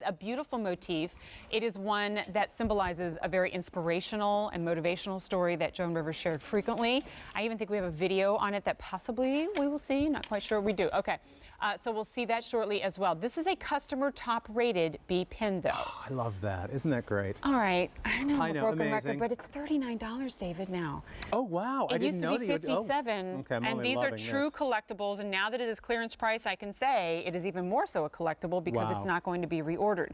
a beautiful motif. It is one that symbolizes a very inspirational and motivational story that Joan Rivers shared frequently. I even think we have a video on it that possibly we will see. Not quite sure we do. Okay, so we'll see that shortly as well. This is a customer top-rated bee pin, though. Oh, I love that. Isn't that great? All right, I know, a broken amazing. record, but it's $39, David, now. Oh, wow. It used to be $57, okay, and these are true collectibles, and now that it is clearance price, I can say it is even more so a collectible because it's not going to be reordered.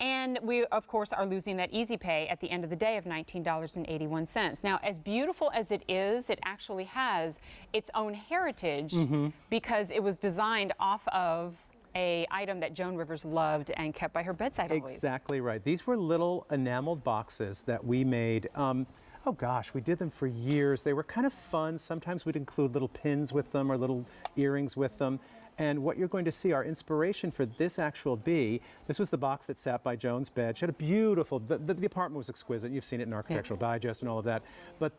And we, of course, are losing that easy pay at the end of the day of $19.81. Now, as beautiful as it is, it actually has its own heritage because it was designed off of a item that Joan Rivers loved and kept by her bedside always. Exactly right. These were little enameled boxes that we made. Oh gosh, we did them for years. They were kind of fun. Sometimes we'd include little pins with them or little earrings with them. And what you're going to see, our inspiration for this actual bee, this was the box that sat by Joan's bed. She had a beautiful, the apartment was exquisite. You've seen it in Architectural Digest and all of that. But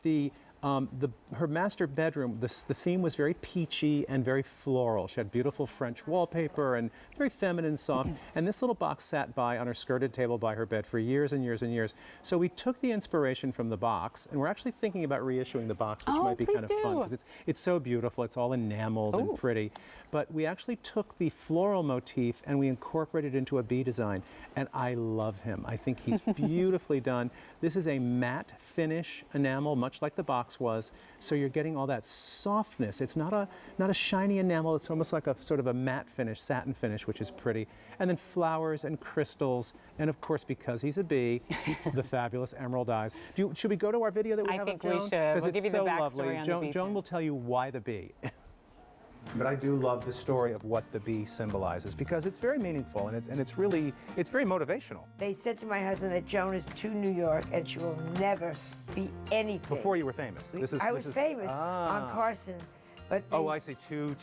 her master bedroom, the theme was very peachy and very floral. She had beautiful French wallpaper and very feminine, soft. And this little box sat by on her skirted table by her bed for years and years and years. So we took the inspiration from the box, and we're actually thinking about reissuing the box, which might be kind of fun because it's so beautiful. It's all enameled and pretty. But we actually took the floral motif and we incorporated it into a bee design. And I love him. I think he's beautifully done. This is a matte finish enamel, much like the box was, so you're getting all that softness. It's not a shiny enamel. It's almost like a sort of a matte finish, satin finish, which is pretty. And then flowers and crystals, and of course, because he's a bee, the fabulous emerald eyes. Should we go to our video that we have of Joan? I think we should. Because We'll it's give you the so backstory lovely. on the bee Joan pin. will tell you why the bee. But I do love the story of what the bee symbolizes because it's very meaningful and it's very motivational. They said to my husband that Joan is too New York and she will never be anything. Before you were famous. I was famous on Carson, but I see. Too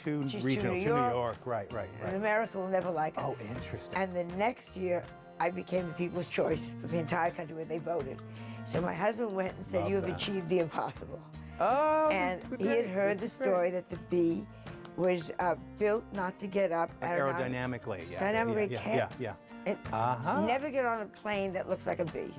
regional, New to New York. Right. And America will never like it. Oh, interesting. And the next year, I became the people's choice for the entire country where they voted. So my husband went and said, "You have achieved the impossible." Oh, and he had heard the story that the bee was built not to get up. Aerodynamically, yeah. And never get on a plane that looks like a bee.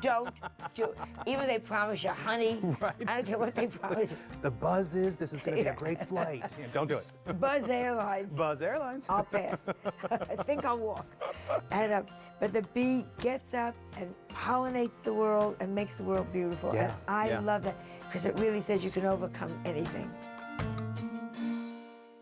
Don't do it. Even they promise you honey. Right. I don't care what they promise you. The buzz is, this is going to be a great flight. Yeah, don't do it. Buzz Airlines. Buzz Airlines. I'll pass. I think I'll walk. And but the bee gets up and pollinates the world and makes the world beautiful. Yeah, and I love that because it really says you can overcome anything.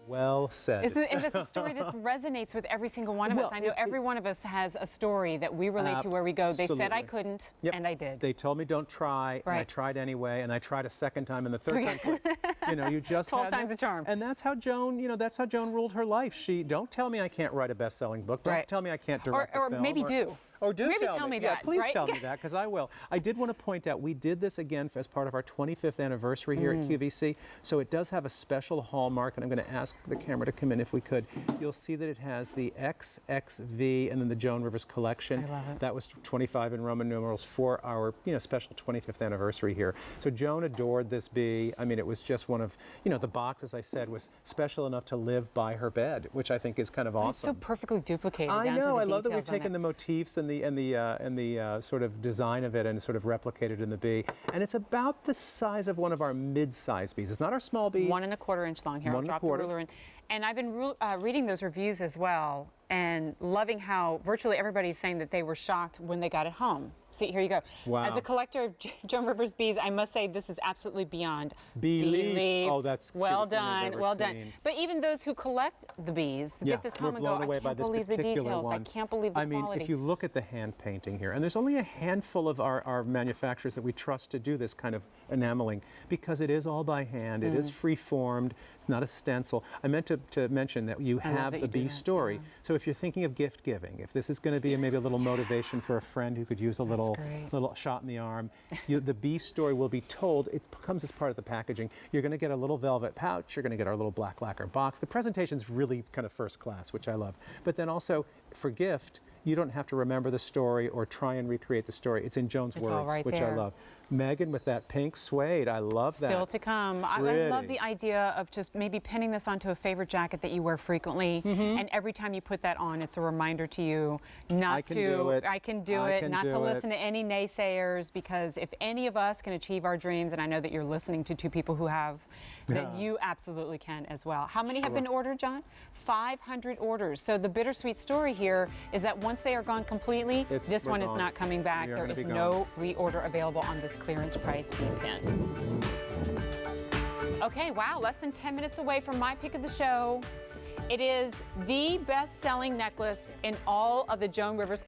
Well said. And it's a story that resonates with every single one of us. I know every one of us has a story that we relate to where we go, they said I couldn't, and I did. They told me don't try, and I tried anyway, and I tried a second time, and the third time clicked. You just 12 times a charm. And that's how Joan, that's how Joan ruled her life. Don't tell me I can't write a best-selling book. Don't tell me I can't direct a film. Or maybe do. Or do Maybe tell me Yeah, that, please right? tell me that, because I will. I did want to point out, we did this again as part of our 25th anniversary here at QVC, so it does have a special hallmark, and I'm going to ask the camera to come in if we could. You'll see that it has the XXV and then the Joan Rivers collection. I love it. That was 25 in Roman numerals for our special 25th anniversary here. So Joan adored this bee. I mean, it was just one of, the box, as I said, was special enough to live by her bed, which I think is kind of awesome. It's so perfectly duplicated. I down to know. the I love that we've details on taken it. the motifs and the sort of design of it and sort of replicated in the bee. And it's about the size of one of our mid-sized bees. It's not our small bees. 1 1/4 inch long. Here, I'll drop the 1 1/4. ruler in. And I've been reading those reviews as well and loving how virtually everybody's saying that they were shocked when they got it home. See, here you go. Wow. As a collector of Joan Rivers bees, I must say this is absolutely beyond belief. Oh, that's well cutest thing I've done, ever well done. seen. But even those who collect the bees get this home and go, I can't believe the details. I can't believe the quality. I mean, if you look at the hand painting here, and there's only a handful of our manufacturers that we trust to do this kind of enameling because it is all by hand. It is free-formed. It's not a stencil. I meant to mention that you have the bee story. So if you're thinking of gift giving, if this is going to be maybe a little motivation for a friend who could use a little shot in the arm, the bee story will be told. It comes as part of the packaging. You're going to get a little velvet pouch. You're going to get our little black lacquer box. The presentation's really kind of first class, which I love. But then also for gift, you don't have to remember the story or try and recreate the story. It's in Joan's words, all right which there. I love. Megan with that pink suede. I love that. Still to come. I love the idea of just maybe pinning this onto a favorite jacket that you wear frequently, and every time you put that on, it's a reminder to you not to. I can do it. Not to listen to any naysayers, because if any of us can achieve our dreams, and I know that you're listening to two people who have, then you absolutely can as well. How many have been ordered, John? 500 orders. So the bittersweet story here is that once they are gone completely, this one is not coming back. There is no reorder available on this clearance price B pin. Okay, wow, less than 10 minutes away from my pick of the show. It is the best-selling necklace in all of the Joan Rivers